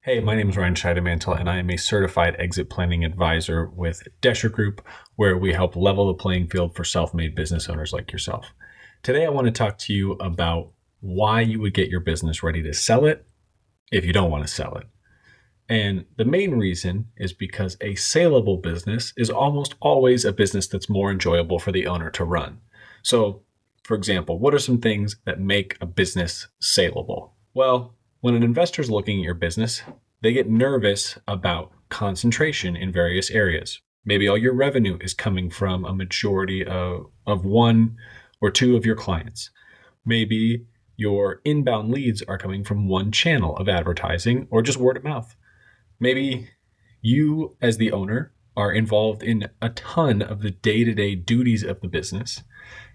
Hey, my name is Ryan Scheidemantle, and I am a certified exit planning advisor with Doescher Group, where we help level the playing field for self-made business owners like yourself. Today, I want to talk to you about why you would get your business ready to sell it if you don't want to sell it. And the main reason is because a saleable business is almost always a business that's more enjoyable for the owner to run. So, for example, what are some things that make a business saleable? Well, when an investor is looking at your business, they get nervous about concentration in various areas. Maybe all your revenue is coming from a majority of one or two of your clients. Maybe your inbound leads are coming from one channel of advertising or just word of mouth. Maybe you, as the owner, are involved in a ton of the day-to-day duties of the business.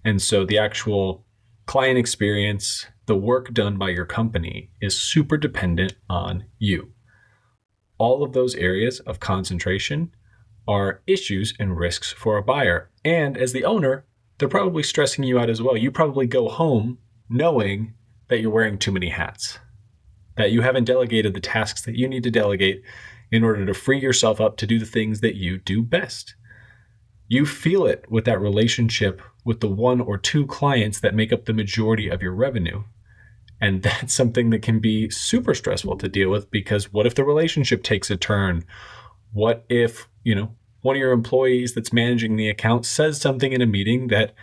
And so the actual client experience, the work done by your company is super dependent on you. All of those areas of concentration are issues and risks for a buyer. And as the owner, they're probably stressing you out as well. You probably go home knowing that you're wearing too many hats, that you haven't delegated the tasks that you need to delegate in order to free yourself up to do the things that you do best. You feel it with that relationship with the one or two clients that make up the majority of your revenue. And that's something that can be super stressful to deal with, because what if the relationship takes a turn? What if, one of your employees that's managing the account says something in a meeting that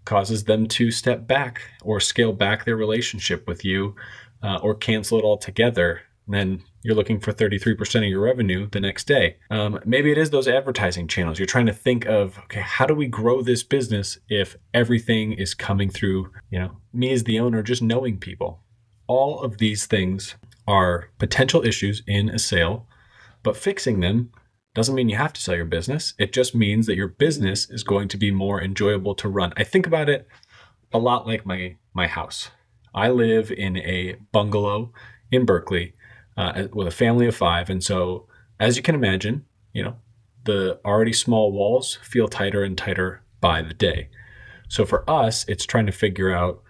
causes them to step back or scale back their relationship with you, or cancel it altogether? And then you're looking for 33% of your revenue the next day. Maybe it is those advertising channels. You're trying to think of, okay, how do we grow this business if everything is coming through, me as the owner, just knowing people? All of these things are potential issues in a sale, but fixing them doesn't mean you have to sell your business. It just means that your business is going to be more enjoyable to run. I think about it a lot like my house. I live in a bungalow in Berkeley with a family of 5. And so, as you can imagine, the already small walls feel tighter and tighter by the day. So for us, it's trying to figure out,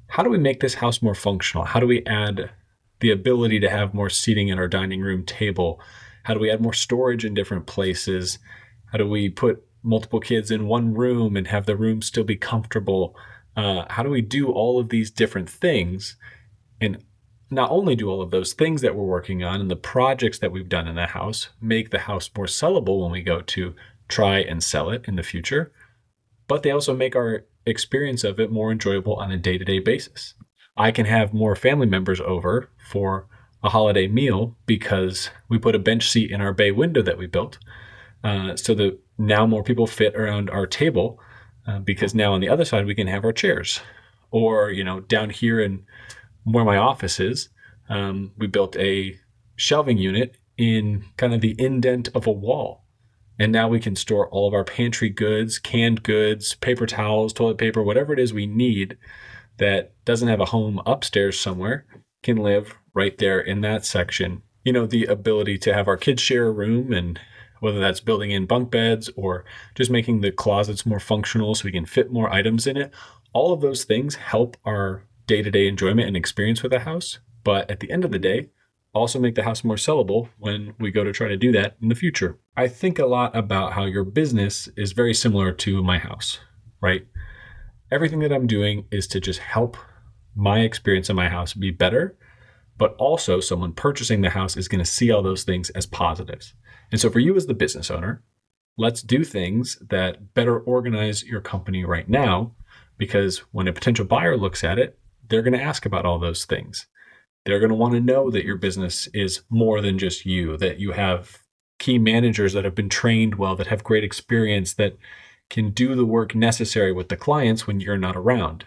how do we make this house more functional? How do we add the ability to have more seating at our dining room table? How do we add more storage in different places? How do we put multiple kids in one room and have the room still be comfortable? How do we do all of these different things? And not only do all of those things that we're working on and the projects that we've done in the house make the house more sellable when we go to try and sell it in the future, but they also make our experience of it more enjoyable on a day-to-day basis. I can have more family members over for a holiday meal because we put a bench seat in our bay window that we built, so that now more people fit around our table, because now on the other side we can have our chairs. Or, down here in where my office is, we built a shelving unit in kind of the indent of a wall. And now we can store all of our pantry goods, canned goods, paper towels, toilet paper, whatever it is we need that doesn't have a home upstairs somewhere, can live right there in that section. The ability to have our kids share a room, and whether that's building in bunk beds or just making the closets more functional so we can fit more items in it. All of those things help our day-to-day enjoyment and experience with the house. But at the end of the day, also make the house more sellable when we go to try to do that in the future. I think a lot about how your business is very similar to my house, right? Everything that I'm doing is to just help my experience in my house be better, but also someone purchasing the house is going to see all those things as positives. And so for you as the business owner, let's do things that better organize your company right now, because when a potential buyer looks at it, they're going to ask about all those things. They're going to want to know that your business is more than just you, that you have key managers that have been trained well, that have great experience, that can do the work necessary with the clients when you're not around.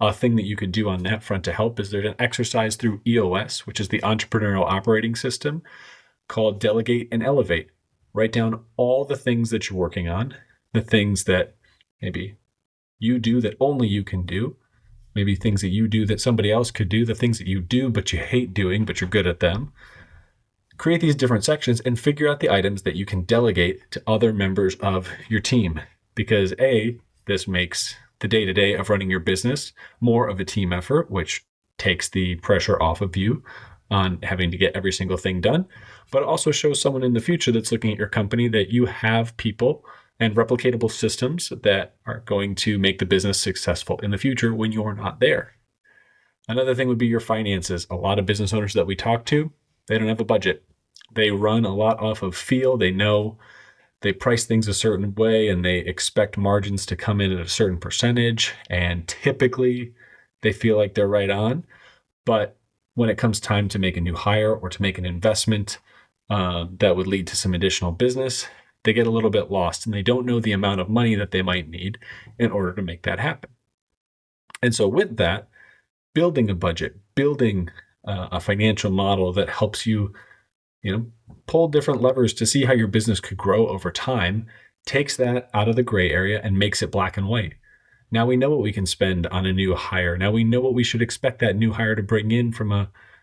A thing that you could do on that front to help is there's an exercise through EOS, which is the Entrepreneurial Operating System, called Delegate and Elevate. Write down all the things that you're working on, the things that maybe you do that only you can do, maybe things that you do that somebody else could do, the things that you do but you hate doing but you're good at them. Create these different sections and figure out the items that you can delegate to other members of your team. Because this makes the day-to-day of running your business more of a team effort, which takes the pressure off of you. on having to get every single thing done, but it also shows someone in the future that's looking at your company that you have people and replicatable systems that are going to make the business successful in the future when you're not there. Another thing would be your finances. A lot of business owners that we talk to, they don't have a budget. They run a lot off of feel. They know they price things a certain way and they expect margins to come in at a certain percentage. And typically they feel like they're right on. But when it comes time to make a new hire or to make an investment that would lead to some additional business, they get a little bit lost and they don't know the amount of money that they might need in order to make that happen. And so with that, building a budget, building a financial model that helps you, pull different levers to see how your business could grow over time, takes that out of the gray area and makes it black and white. Now we know what we can spend on a new hire. Now we know what we should expect that new hire to bring in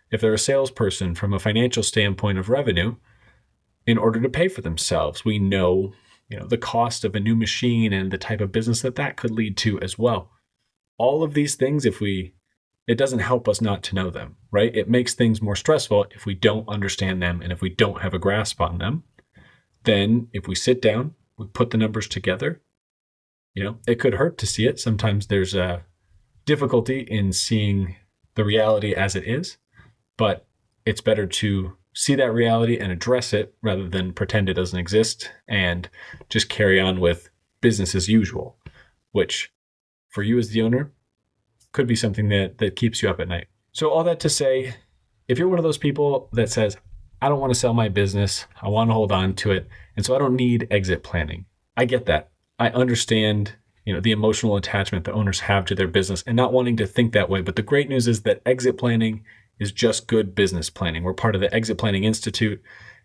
if they're a salesperson, from a financial standpoint of revenue, in order to pay for themselves. We know, the cost of a new machine and the type of business that could lead to as well. All of these things, it doesn't help us not to know them, right? It makes things more stressful if we don't understand them and if we don't have a grasp on them. Then if we sit down, we put the numbers together, it could hurt to see it. Sometimes there's a difficulty in seeing the reality as it is, but it's better to see that reality and address it rather than pretend it doesn't exist and just carry on with business as usual, which for you as the owner could be something that keeps you up at night. So all that to say, if you're one of those people that says, I don't want to sell my business, I want to hold on to it, and so I don't need exit planning, I get that. I understand, the emotional attachment that owners have to their business and not wanting to think that way. But the great news is that exit planning is just good business planning. We're part of the Exit Planning Institute,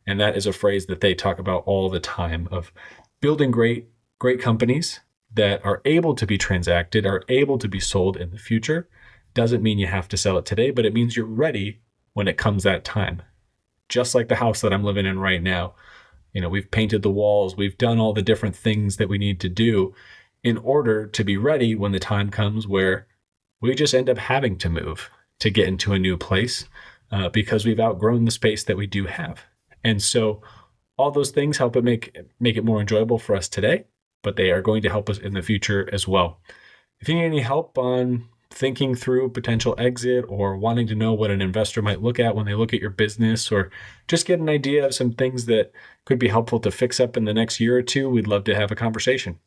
and that is a phrase that they talk about all the time, of building great companies that are able to be transacted, are able to be sold in the future. Doesn't mean you have to sell it today, but it means you're ready when it comes that time. Just like the house that I'm living in right now. We've painted the walls, we've done all the different things that we need to do in order to be ready when the time comes where we just end up having to move to get into a new place because we've outgrown the space that we do have. And so all those things help it make it more enjoyable for us today, but they are going to help us in the future as well. If you need any help on thinking through potential exit or wanting to know what an investor might look at when they look at your business, or just get an idea of some things that could be helpful to fix up in the next year or two, we'd love to have a conversation.